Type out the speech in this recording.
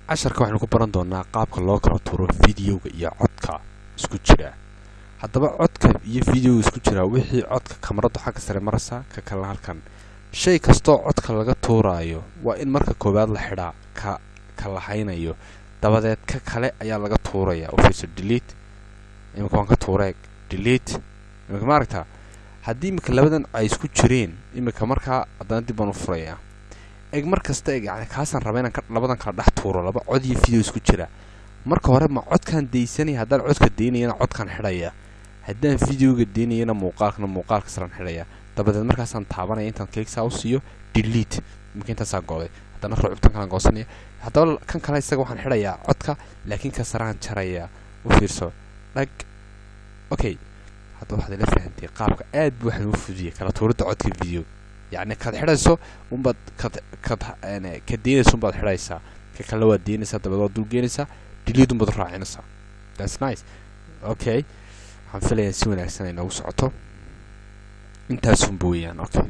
casharka waxaan ku baran doonaa qaabka loo kala tuuro videoga iyo codka isku jira. haddaba codka iyo videoga isku jira wixii codka kamarada xagga sare maraysa ka kala halkan shay kasto codka laga tuurayo waa in marka koobaad la xidhaa ka lahaynayo dabadeed ka kale ayaa laga tuuraya oo fiiso delete imika waan ka tuuray delete imika maaragta haddii imika labadan ay isku jireen imika marka haddana dib baan u furaya eeg markasta eeg yani kaasan rabaa inaan labadan kala dhex tuuro laba cod iyo video isku jira marka hore ma codkan deysanaya haddaan codka deynayana codkan xidhaya haddaan videoga deynayana muuqaalka saran xidhaya dabadeed markaasaan taabanaya intaan keegsaa u siiyo delete imika intaasaa gooday haddana rucubtan kalaan goosanaya haddaba kan kale isaga waxaan xidhayaa codka laakiin ka saraan jaraya u fiirso dhag okay haddaba waxaad ila fahantay qaabka aad buu waxaan u fududiyay kala tuuridda codka video يعني كاد حرسو ومبد كاد يعني كدينس ومبد حريسا ككلوا دينسا دبلو دول جينسا دليدون بدر راعينسا that's nice okay هنفلي نسوي نفسنا نوسعته انت سنبويان okay